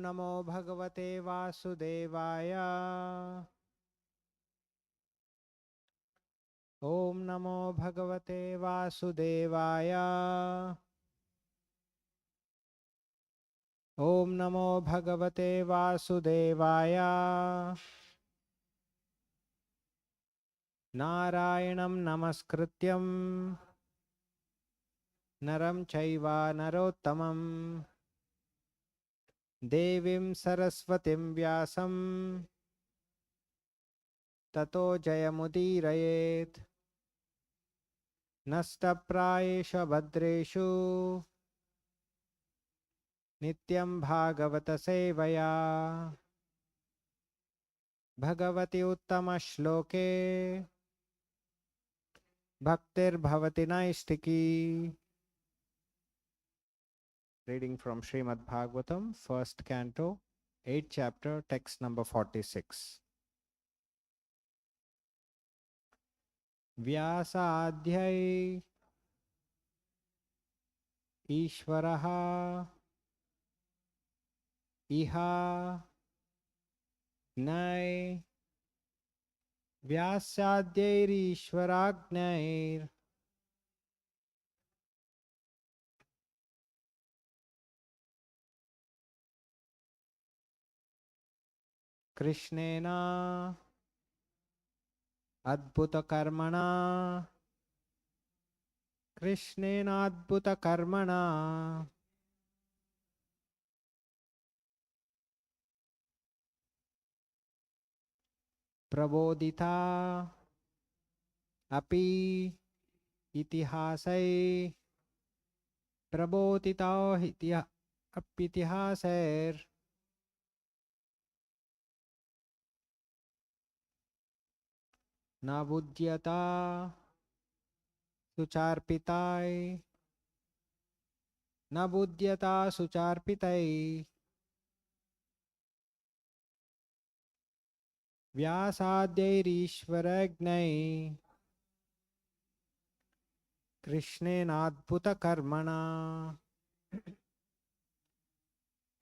Namo Bhagavate Vasudevaya. Om Namo Bhagavate Vasudevaya. Om Namo Bhagavate Vasudevaya. Narayanam Namaskrityam Naram Chaiva Narottamam Devim Saraswatim Vyasam Tato Jayamudirayet Nastaprayesha Bhadreshu Nityam Bhagavata Sevaya Bhagavati Uttama Shloke Bhaktir Bhavati Naistiki. Reading from Śrīmad-Bhāgavatam, first canto, 8th chapter, text number 46. Vyāsa adhyai Ishvaraha Iha Gnai Vyāsadyair Ishvaragnair Krishnena Adbhuta Karmana Krishnena Adbhuta Karmana Prabodhita Api Itihasai Prabodhita Apitihasair Nabudyata Sucharpitai Nabudyata Sucharpitai Vyasadyairishvaragnai Krishnenadbhuta karmana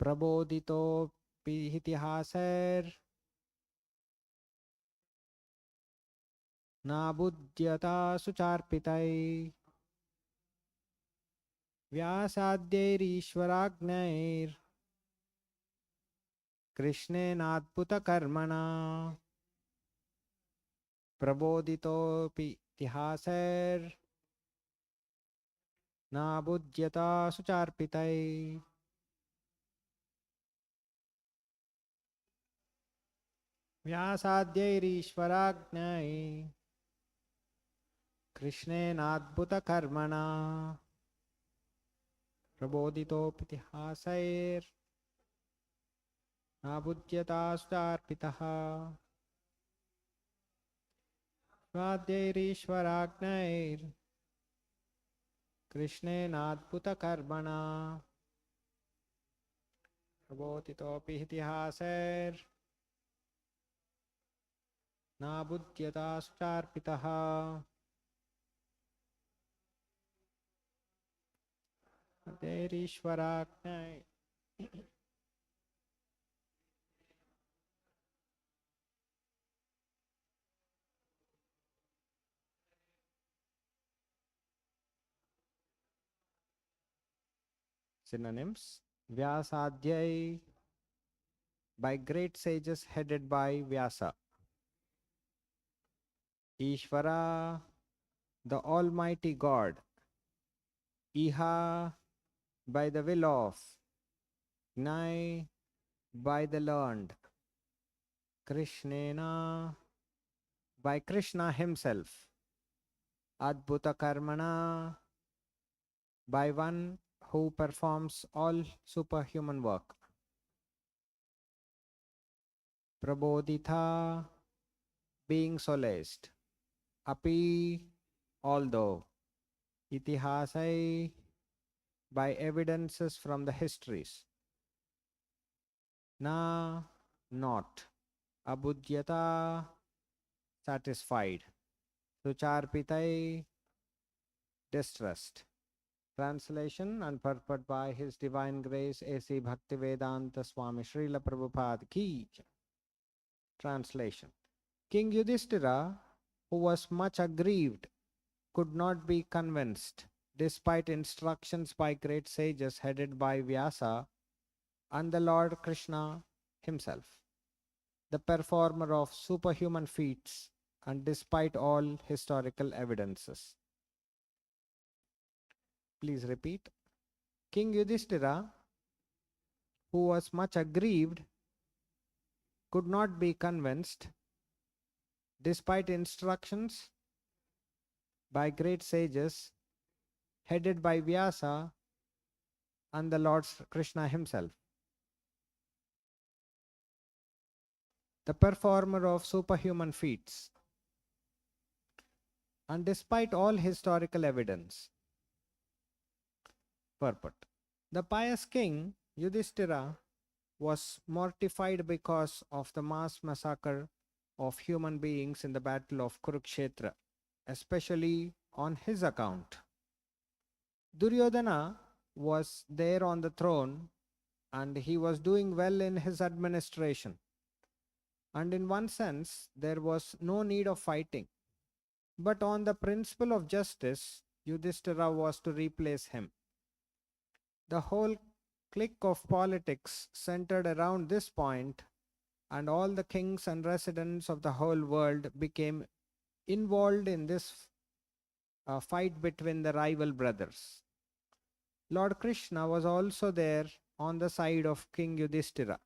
Prabodhito pihitihaser Nabudyata sucharpitai Vyasadyairishvaragnair Krishnenadbhuta karmana Prabodhito pihitihaser Nabudyata sucharpitai. Vyasadyairishvaragnai Krishnenadbhuta karmana Prabodhito pitihasair Nabudyata sucharpitaha Vyasadyairishvaragnair Krishnenadbhuta karmana Prabodhito pitihasair Nabudyata sucharpitaha Vyasadyairishvaragnai. Synonyms: Vyasadhyai, by great sages headed by Vyāsa. Ishvara, the Almighty God. Iha, by the will of. Gnai, by the learned. Krishnena, by Krishna himself. Adbhuta karmana, by one who performs all superhuman work. Prabodhita, being solaced. Api, although. Itihasai, by evidences from the histories. Na, not. Abudyata, satisfied. Sucharpitai, distressed. Translation and purport by His Divine Grace A.C. Bhaktivedanta Swami Srila Prabhupada Ki Jai. Translation. King Yudhiṣṭhira, who was much aggrieved, could not be convinced, despite instructions by great sages headed by Vyāsa and the Lord Kṛṣṇa Himself, the performer of superhuman feats, and despite all historical evidences. Please repeat. King Yudhiṣṭhira, who was much aggrieved, could not be convinced, despite instructions by great sages headed by Vyāsa and the Lord Kṛṣṇa Himself, the performer of superhuman feats, and despite all historical evidence. Purport. The pious king Yudhiṣṭhira was mortified because of the mass massacre of human beings in the battle of Kurukshetra, especially on his account. Duryodhana was there on the throne, and he was doing well in his administration. And in one sense, there was no need of fighting. But on the principle of justice, Yudhiṣṭhira was to replace him. The whole clique of politics centered around this point, and all the kings and residents of the whole world became involved in this fight between the rival brothers. Lord Krishna was also there on the side of King Yudhiṣṭhira.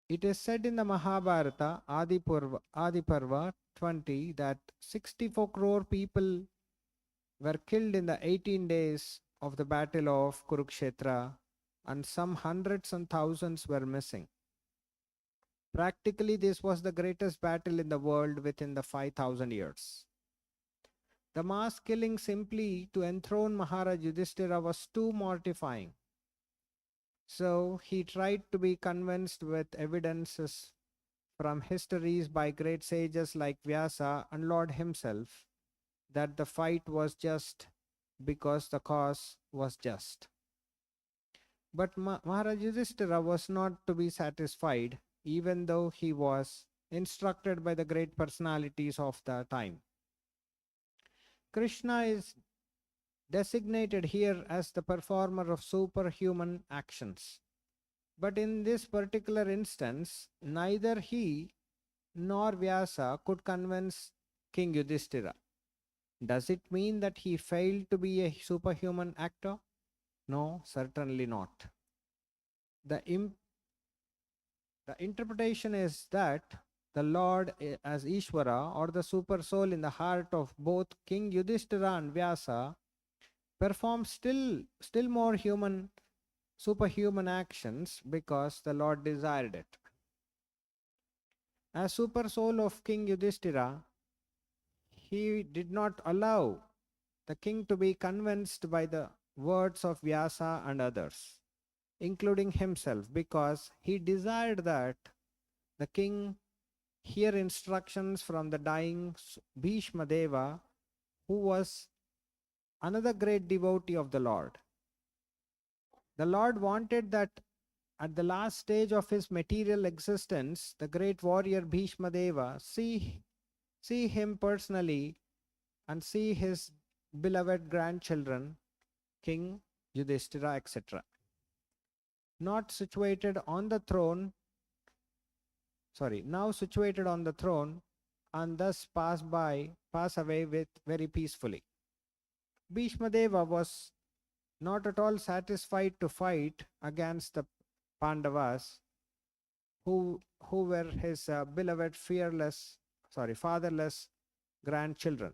It is said in the Mahabharata, Adi Parva 20, that 64 crore people were killed in the 18 days of the battle of Kurukshetra, and some hundreds and thousands were missing. Practically, this was the greatest battle in the world within the 5,000 years. The mass killing simply to enthrone Maharaj Yudhiṣṭhira was too mortifying. So he tried to be convinced with evidences from histories by great sages like Vyāsa and Lord Himself that the fight was just because the cause was just. But Maharaj Yudhiṣṭhira was not to be satisfied, even though he was instructed by the great personalities of the time. Krishna is designated here as the performer of superhuman actions. But in this particular instance, neither he nor Vyāsa could convince King Yudhiṣṭhira. Does it mean that he failed to be a superhuman actor? No, certainly not. The interpretation is that the Lord as Ishvara, or the super soul in the heart of both King Yudhiṣṭhira and Vyāsa, performed still more superhuman actions because the Lord desired it. As super soul of King Yudhiṣṭhira, he did not allow the king to be convinced by the words of Vyāsa and others, including himself, because he desired that the king hear instructions from the dying Bhishma Deva, who was another great devotee of the Lord. The Lord wanted that at the last stage of his material existence, the great warrior Bhishma Deva see him personally and see his beloved grandchildren, King Yudhiṣṭhira, etc. Now situated on the throne, and thus pass away with very peacefully. Bhishma Deva was not at all satisfied to fight against the Pandavas, who were his beloved fatherless grandchildren.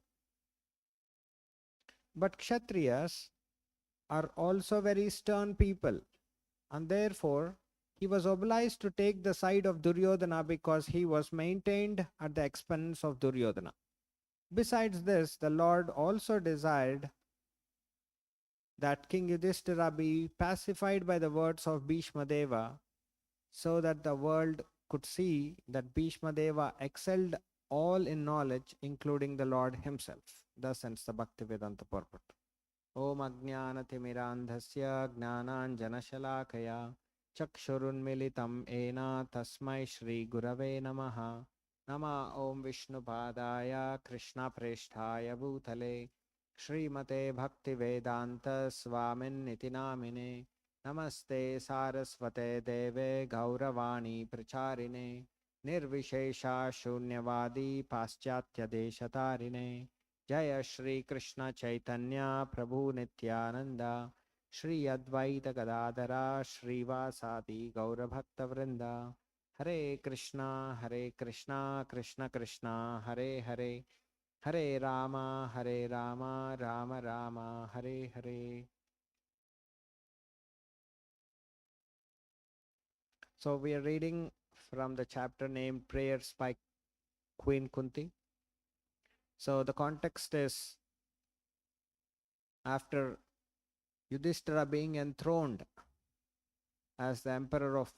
But Kshatriyas are also very stern people, and therefore he was obliged to take the side of Duryodhana because he was maintained at the expense of Duryodhana. Besides this, the Lord also desired that King Yudhiṣṭhira be pacified by the words of Bhishma Deva, so that the world could see that Bhishma Deva excelled all in knowledge, including the Lord Himself. Thus ends the Bhaktivedanta Purport. Om Ajnanatimirandhasya Gnananjanashalakaya Chakshurunmilitam Ena Tasmai Shri Gurave Namaha. Nama Om Vishnupadaya Krishna Presthaya Bhutale Shrimate Bhaktivedanta Swamin Nitinamine Namaste Saraswate Deve Gauravani Pracharine Nirvishesha Shunyavadi Paschatya Deshatarine Jaya Shri Krishna Chaitanya Prabhu Nityananda Shri Advaita Gadadara Shri Vasadi Gaura Bhakta Vrinda Hare Krishna Krishna Krishna Hare Hare Hare Rama Rama Rama Hare Hare. So we are reading from the chapter named Prayers by Queen Kunti. So the context is after Yudhiṣṭhira being enthroned as the emperor of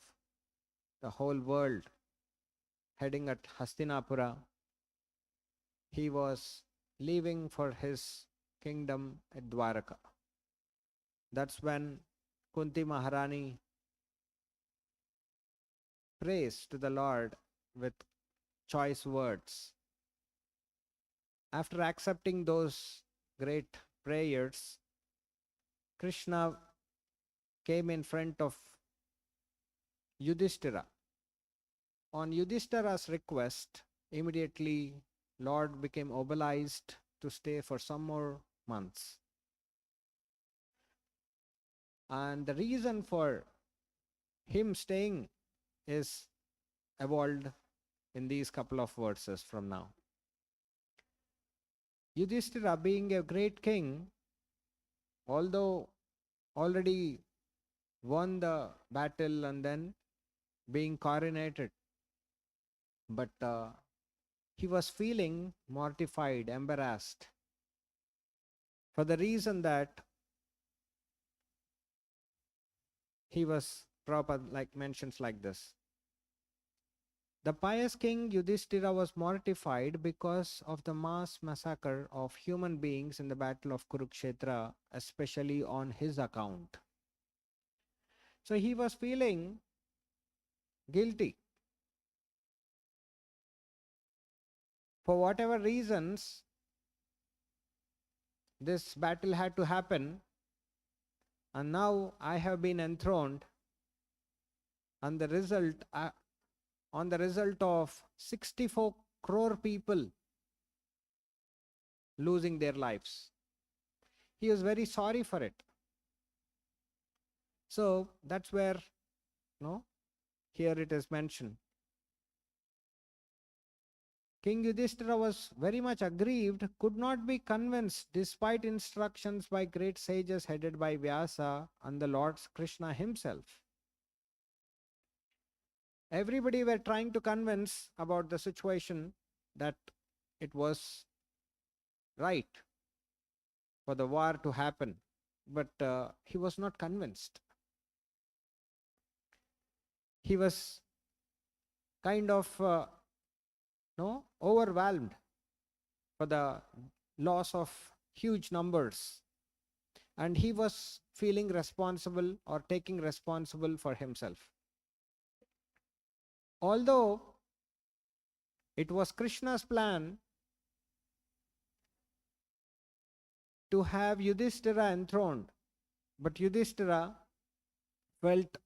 the whole world, heading at Hastinapura, he was leaving for his kingdom at Dwaraka. That's when Kunti Maharani prays to the Lord with choice words. After accepting those great prayers, Krishna came in front of Yudhiṣṭhira. On Yudhiṣṭhira's request, immediately Lord became obliged to stay for some more months. And the reason for him staying is evolved in these couple of verses from now. Yudhiṣṭhira, being a great king, although already won the battle and then being coronated, but he was feeling mortified, embarrassed, for the reason that he was, Prabhupada mentions like this. The pious king Yudhiṣṭhira was mortified because of the mass massacre of human beings in the battle of Kurukshetra, especially on his account. So he was feeling guilty. For whatever reasons, this battle had to happen, and now I have been enthroned, and the result, on the result of 64 crore people losing their lives. He is very sorry for it. So that's where, here it is mentioned. King Yudhiṣṭhira was very much aggrieved, could not be convinced despite instructions by great sages headed by Vyāsa and the Lord Kṛṣṇa Himself. Everybody were trying to convince about the situation that it was right for the war to happen, but he was not convinced. He was kind of overwhelmed for the loss of huge numbers, and he was feeling responsible or taking responsible for himself. Although it was Krishna's plan to have Yudhiṣṭhira enthroned, but Yudhiṣṭhira felt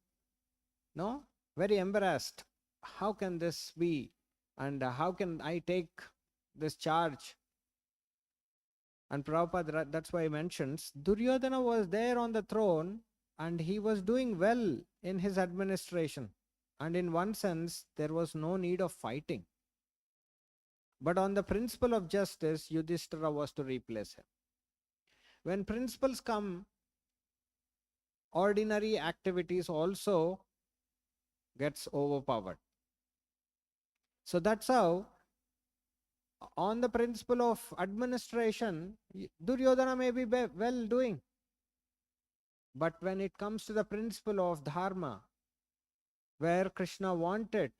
very embarrassed. How can this be? And how can I take this charge? And Prabhupada, that's why he mentions, Duryodhana was there on the throne and he was doing well in his administration. And in one sense, there was no need of fighting. But on the principle of justice, Yudhiṣṭhira was to replace him. When principles come, ordinary activities also gets overpowered. So that's how, on the principle of administration, Duryodhana may be well doing. But when it comes to the principle of dharma, where Krishna wanted,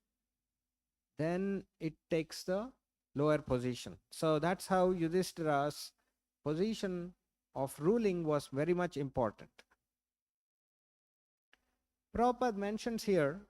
then it takes the lower position. So that's how Yudhiṣṭhira's position of ruling was very much important. Prabhupada mentions here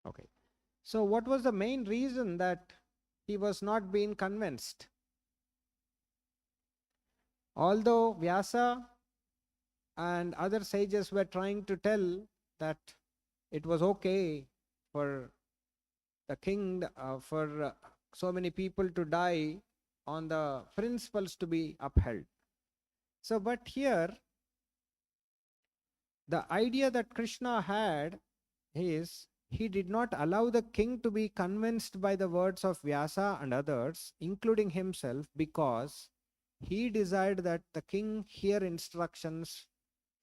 okay. So what was the main reason that he was not being convinced? Although Vyāsa and other sages were trying to tell that it was okay for the king, for so many people to die on the principles to be upheld. So, but here, the idea that Krishna had is he did not allow the king to be convinced by the words of Vyāsa and others, including himself, because he desired that the king hear instructions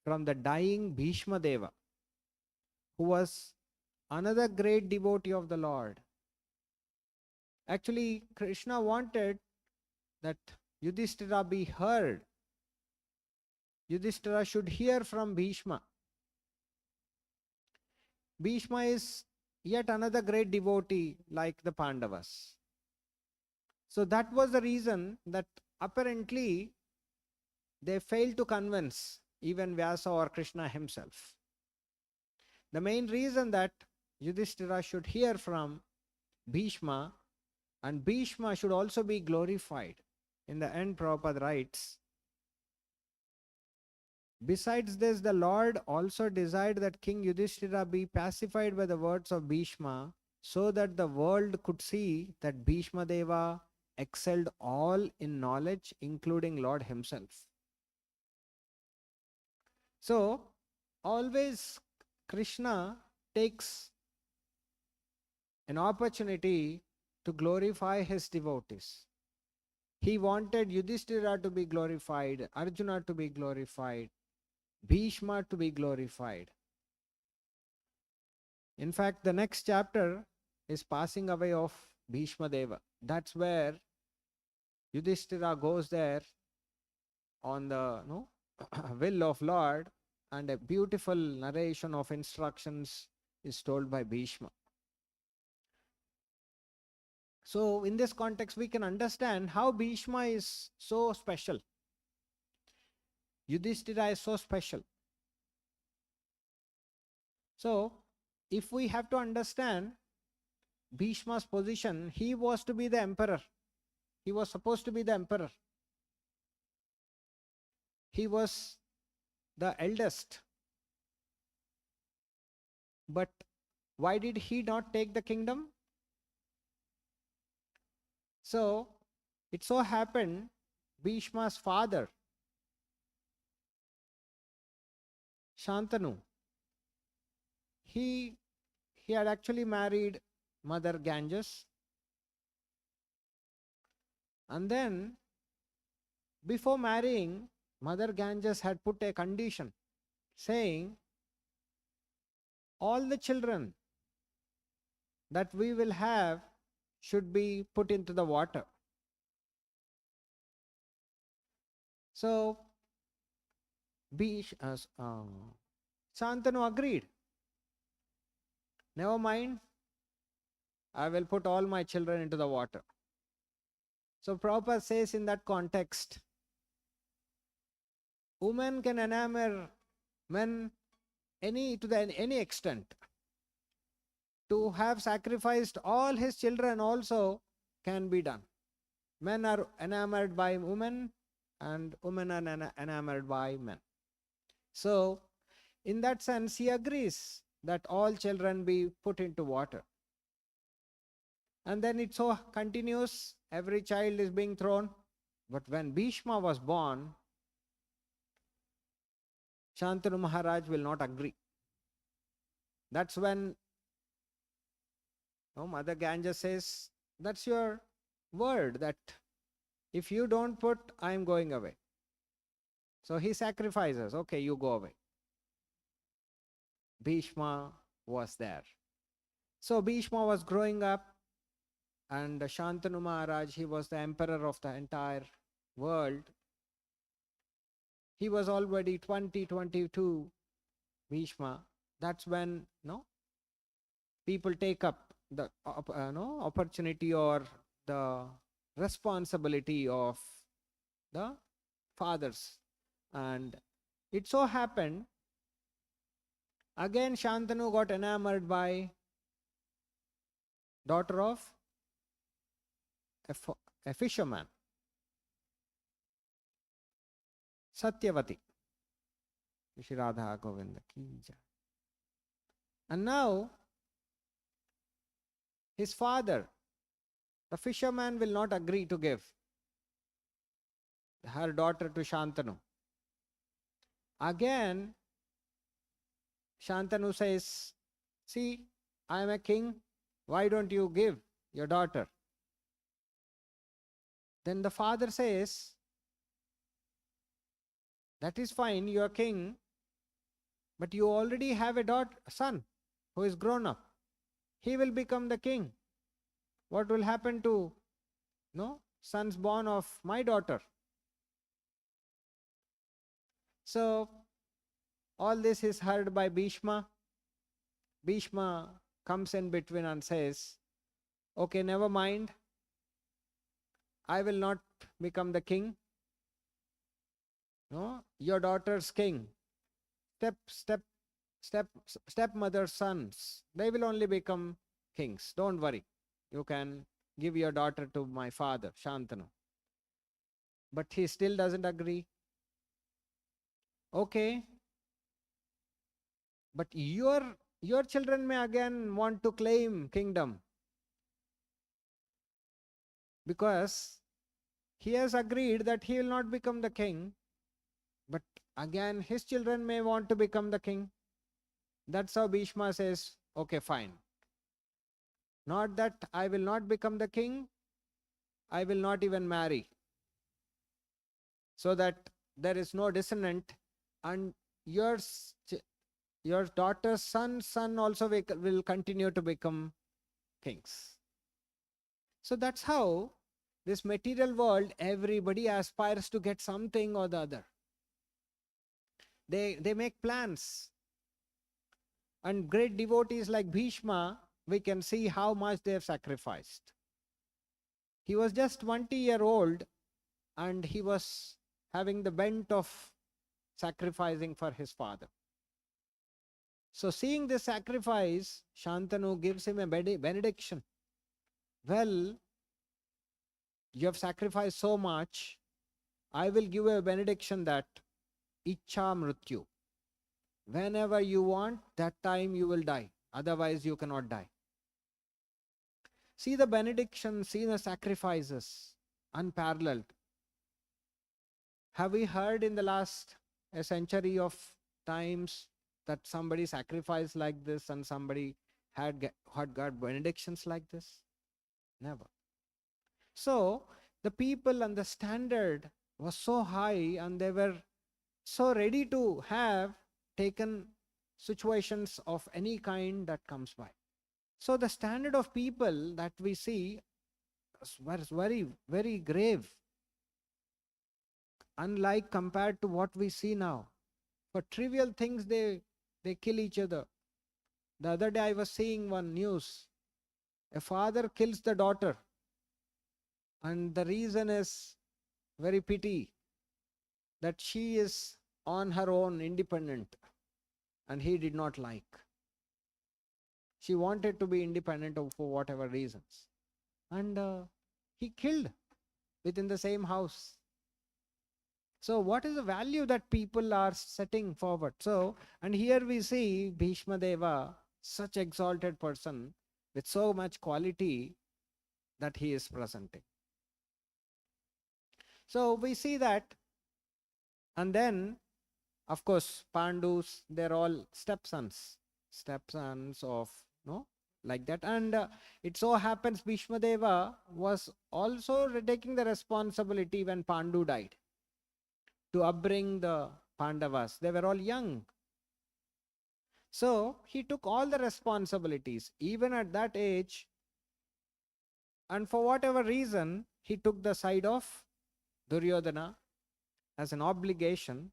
from the dying Bhishma Deva, who was another great devotee of the Lord. Actually, Krishna wanted that Yudhiṣṭhira be heard. Yudhiṣṭhira should hear from Bhishma. Bhishma is yet another great devotee like the Pandavas. So that was the reason that apparently they failed to convince even Vyāsa or Krishna himself. The main reason that Yudhiṣṭhira should hear from Bhishma and Bhishma should also be glorified. In the end, Prabhupada writes, besides this, the Lord also desired that King Yudhiṣṭhira be pacified by the words of Bhishma, so that the world could see that Bhishma Deva excelled all in knowledge, including Lord himself. So, always Krishna takes an opportunity to glorify his devotees. He wanted Yudhiṣṭhira to be glorified, Arjuna to be glorified, Bhishma to be glorified. In fact, the next chapter is passing away of Bhishma Deva. That's where Yudhiṣṭhira goes there on the will of Lord, and a beautiful narration of instructions is told by Bhishma. So in this context, we can understand how Bhishma is so special. Yudhiṣṭhira is so special. So if we have to understand Bhishma's position, he was to be the emperor. He was supposed to be the emperor. He was the eldest. But why did he not take the kingdom? So it so happened Bhishma's father, Shantanu, he had actually married Mother Ganges, and then before marrying, Mother Ganges had put a condition saying, all the children that we will have should be put into the water. So Shantanu agreed. Never mind, I will put all my children into the water. So Prabhupada says in that context, women can enamor men to any extent. To have sacrificed all his children also can be done. Men are enamored by women and women are enamored by men. So in that sense, he agrees that all children be put into water. And then it so continues, every child is being thrown. But when Bhishma was born, Shantanu Maharaj will not agree. That's when Mother Ganges says, that's your word, that if you don't put, I am going away. So he sacrifices, okay, you go away. Bhishma was there. So Bhishma was growing up, and Shantanu Maharaj, he was the emperor of the entire world, he was already 20, 22, Bhishma. That's when people take up the opportunity or the responsibility of the fathers. And it so happened, again Shantanu got enamored by daughter of a fisherman, Satyavati. Shri Radha Govinda ki jai. And now his father, the fisherman, will not agree to give her daughter to Shantanu. Again, Shantanu says, see, I am a king, why don't you give your daughter? Then the father says, that is fine, you are king, but you already have a son who is grown up. He will become the king. What will happen to sons born of my daughter? So all this is heard by Bhishma. Bhishma comes in between and says, okay, never mind. I will not become the king. No, your daughter's king. Stepmother's sons, they will only become kings. Don't worry. You can give your daughter to my father, Shantanu. But he still doesn't agree. Okay. But your children may again want to claim kingdom, because he has agreed that he will not become the king, but again his children may want to become the king. That's how Bhishma says, okay, fine. Not that I will not become the king, I will not even marry, so that there is no dissonant, and your daughter's son also will continue to become kings. So that's how this material world, everybody aspires to get something or the other. They make plans. And great devotees like Bhishma, we can see how much they have sacrificed. He was just 20-year-old and he was having the bent of sacrificing for his father. So seeing this sacrifice, Shantanu gives him a benediction. Well, you have sacrificed so much, I will give you a benediction that Ichha Mrityu. Whenever you want, that time you will die. Otherwise you cannot die. See the benediction, see the sacrifices, unparalleled. Have we heard in the last a century of times that somebody sacrificed like this and somebody had got benedictions like this? Never. So the people and the standard was so high, and they were so ready to have taken situations of any kind that comes by. So the standard of people that we see was very, very grave. Unlike compared to what we see now. For trivial things, they kill each other. The other day I was seeing one news. A father kills the daughter. And the reason is very pity that she is on her own, independent. And he did not like. She wanted to be independent for whatever reasons. And he killed within the same house. So what is the value that people are setting forward? So, and here we see Bhishma Deva, such exalted person with so much quality that he is presenting. So we see that, and then of course Pandus, they're all stepsons of, like that. And it so happens Bhishma Deva was also taking the responsibility when Pandu died, to upbring the Pandavas. They were all young. So he took all the responsibilities, even at that age. And for whatever reason, he took the side of Duryodhana as an obligation,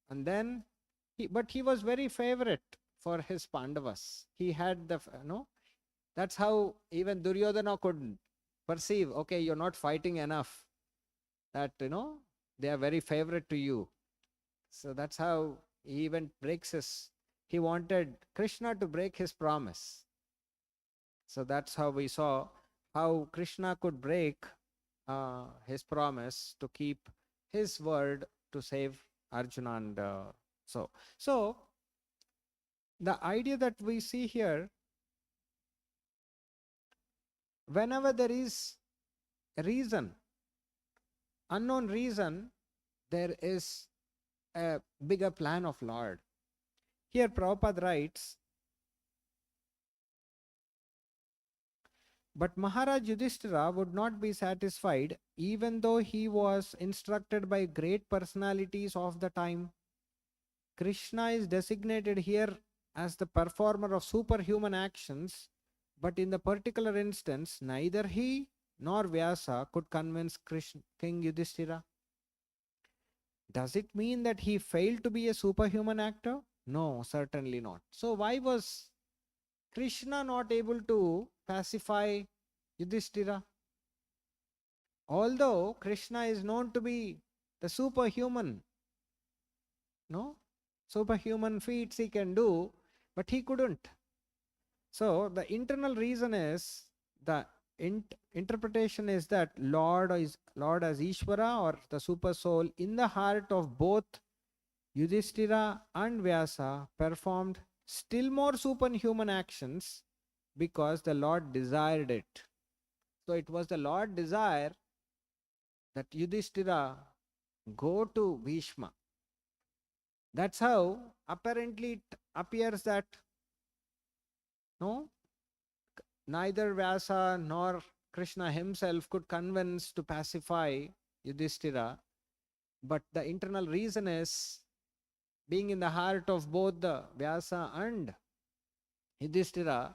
and then but he was very favorite for his Pandavas. He had the, that's how even Duryodhana could perceive, okay, you're not fighting enough, that, they are very favorite to you. So that's how he even he wanted Krishna to break his promise. So that's how we saw how Krishna could break his promise to keep his word to save Arjuna. And so the idea that we see here, whenever there is a reason, unknown reason, there is a bigger plan of Lord. Here Prabhupada writes, but Maharaj Yudhiṣṭhira would not be satisfied even though he was instructed by great personalities of the time. Krishna is designated here as the performer of superhuman actions, but in the particular instance, neither he nor Vyāsa could convince King Yudhiṣṭhira. Does it mean that he failed to be a superhuman actor? No, certainly not. So why was Krishna not able to pacify Yudhiṣṭhira? Although Krishna is known to be the superhuman, superhuman feats he can do, but he couldn't. So the internal reason is, the interpretation is that Lord as Ishvara, or the super soul, in the heart of both Yudhiṣṭhira and Vyāsa performed still more superhuman actions because the Lord desired it. So it was the Lord desire that Yudhiṣṭhira go to Bhishma. That's how apparently it appears that neither Vyāsa nor Krishna himself could convince to pacify Yudhiṣṭhira, but the internal reason is, being in the heart of both the Vyāsa and Yudhiṣṭhira,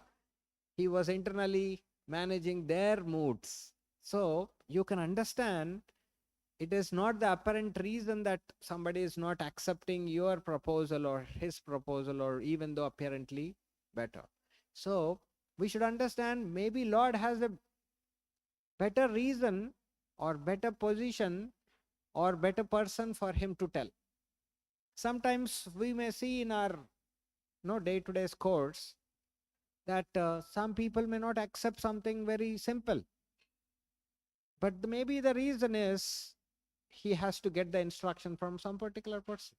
he was internally managing their moods. So you can understand, it is not the apparent reason that somebody is not accepting your proposal or his proposal, or even though apparently better. So we should understand, maybe Lord has a better reason or better position or better person for him to tell. Sometimes we may see in our day-to-day course that some people may not accept something very simple, but maybe the reason is he has to get the instruction from some particular person.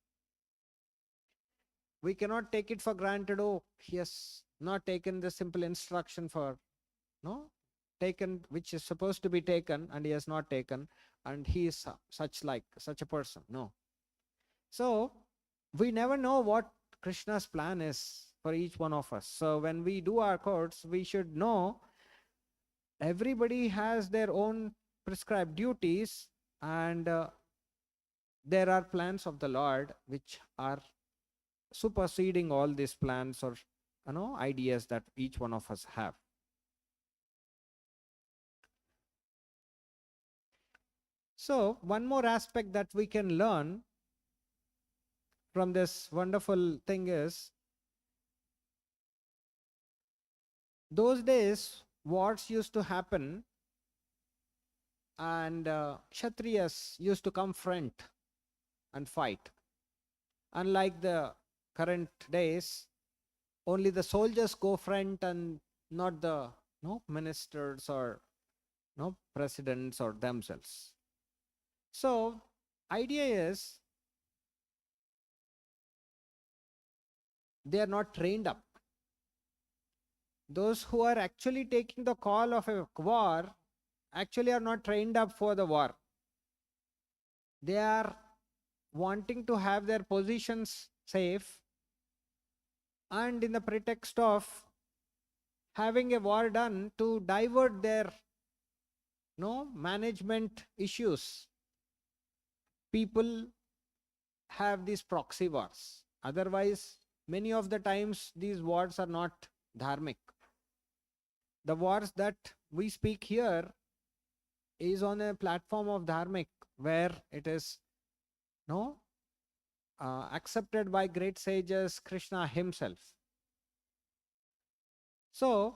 We cannot take it for granted, oh, he has not taken the simple instruction taken, which is supposed to be taken, and he has not taken, and he is such a person. No. So we never know what Krishna's plan is for each one of us. So when we do our course, we should know everybody has their own prescribed duties, and there are plans of the Lord which are superseding all these plans or ideas that each one of us have. So one more aspect that we can learn from this wonderful thing is, those days wars used to happen, and Kshatriyas used to come front and fight. Unlike the current days, only the soldiers go front and not the ministers or presidents or themselves. So idea is, they are not trained up. Those who are actually taking the call of a war actually are not trained up for the war. They are wanting to have their positions safe, and in the pretext of having a war done to divert their management issues, people have these proxy wars. Otherwise, many of the times these wars are not dharmic. The wars that we speak here is on a platform of dharmic, where it is no accepted by great sages, Krishna himself. So,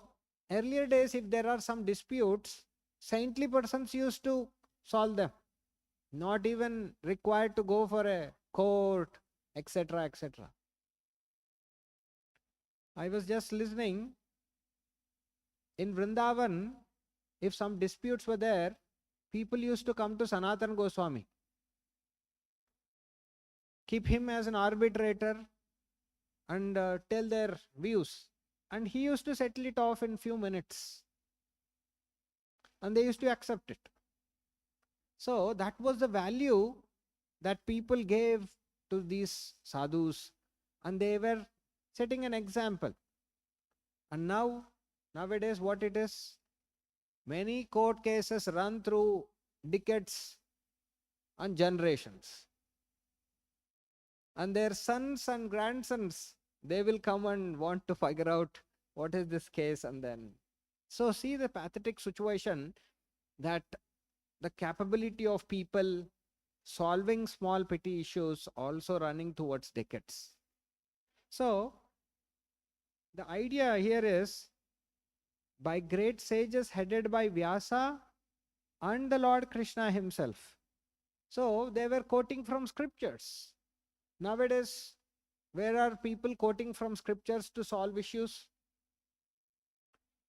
earlier days, if there are some disputes, saintly persons used to solve them, not even required to go for a court, etc., etc. I was just listening in Vrindavan, if some disputes were there, people used to come to Sanatana Goswami, keep him as an arbitrator and tell their views. And he used to settle it off in few minutes. And they used to accept it. So that was the value that people gave to these sadhus. And they were setting an example. And nowadays what it is? Many court cases run through decades and generations. And their sons and grandsons, they will come and want to figure out what is this case, and then. So see the pathetic situation that the capability of people solving small petty issues also running towards decades. So the idea here is, by great sages headed by Vyāsa and the Lord Kṛṣṇa himself. So they were quoting from scriptures. Nowadays, where are people quoting from scriptures to solve issues?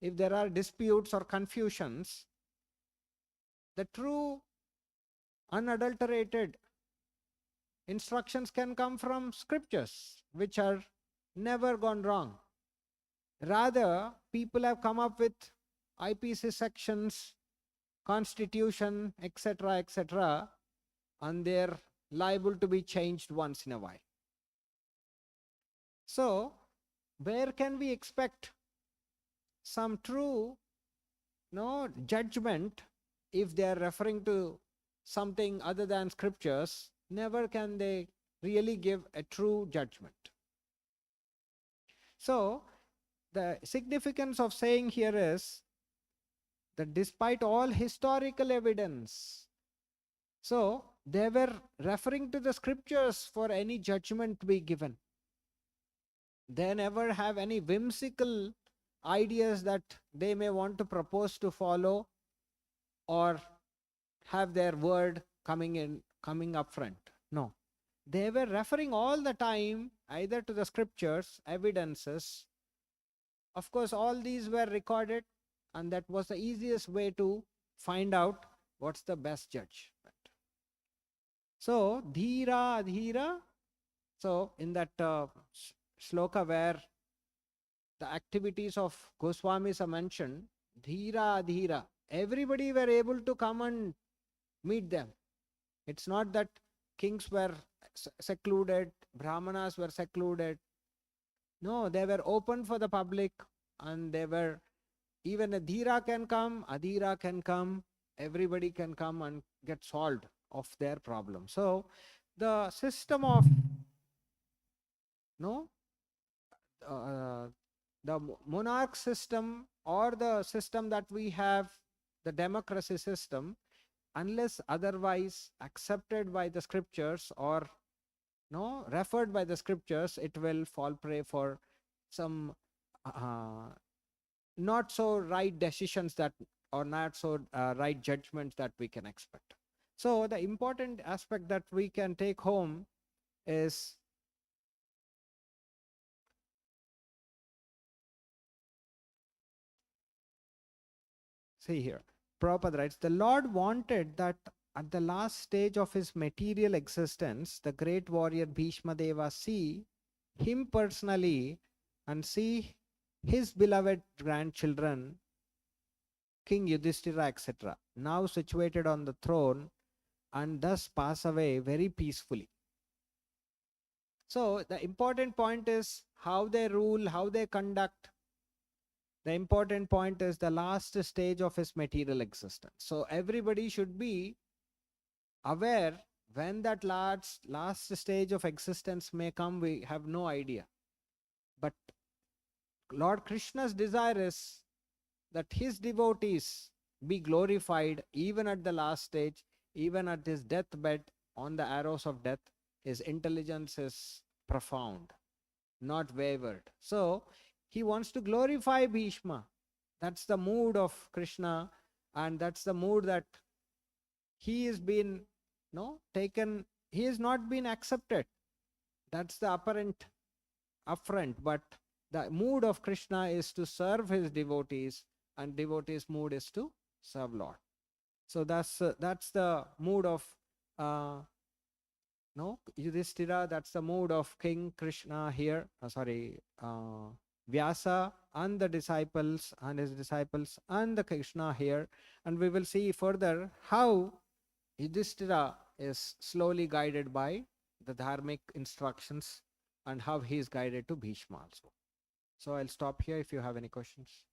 If there are disputes or confusions, the true unadulterated instructions can come from scriptures, which are never gone wrong. Rather, people have come up with IPC sections, constitution, etc., etc., and they're liable to be changed once in a while. So, where can we expect some true judgment if they are referring to something other than scriptures? Never can they really give a true judgment. So, the significance of saying here is that despite all historical evidence, so they were referring to the scriptures for any judgment to be given. They never have any whimsical ideas that they may want to propose to follow or have their word coming up front. No. They were referring all the time either to the scriptures, evidences. Of course, all these were recorded, and that was the easiest way to find out what's the best judgment. So, dhira, adhira. So, in that shloka where the activities of Goswamis are mentioned, dhira, adhira, everybody were able to come and meet them. It's not that kings were secluded, brahmanas were secluded. No, they were open for the public, and they were, even a dhira can come, adhira can come, everybody can come and get solved of their problem. So the system of the monarch system, or the system that we have, the democracy system, unless otherwise accepted by the scriptures or referred by the scriptures, it will fall prey for some not so right decisions that, or not so right judgments that we can expect. So the important aspect that we can take home is see here, Prabhupada writes, the Lord wanted that at the last stage of his material existence, the great warrior Bhishma Deva see him personally and see his beloved grandchildren, King Yudhiṣṭhira, etc., now situated on the throne, and thus pass away very peacefully. So the important point is how they rule, how they conduct. The important point is the last stage of his material existence. So everybody should be aware when that last stage of existence may come. We have no idea. But Lord Krishna's desire is that his devotees be glorified even at the last stage, Even at his deathbed, on the arrows of death, his intelligence is profound, not wavered. So he wants to glorify Bhishma. That's the mood of Krishna, and that's the mood that he is been taken, he has not been accepted. That's the apparent affront, but the mood of Krishna is to serve his devotees, and devotees' mood is to serve Lord. So that's the mood of Yudhiṣṭhira. That's the mood of King Krishna here. Vyāsa and the disciples and his disciples and the Krishna here, and we will see further how Yudhiṣṭhira is slowly guided by the dharmic instructions and how he is guided to Bhishma also. So I'll stop here if you have any questions.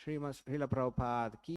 Srila Prabhupada ki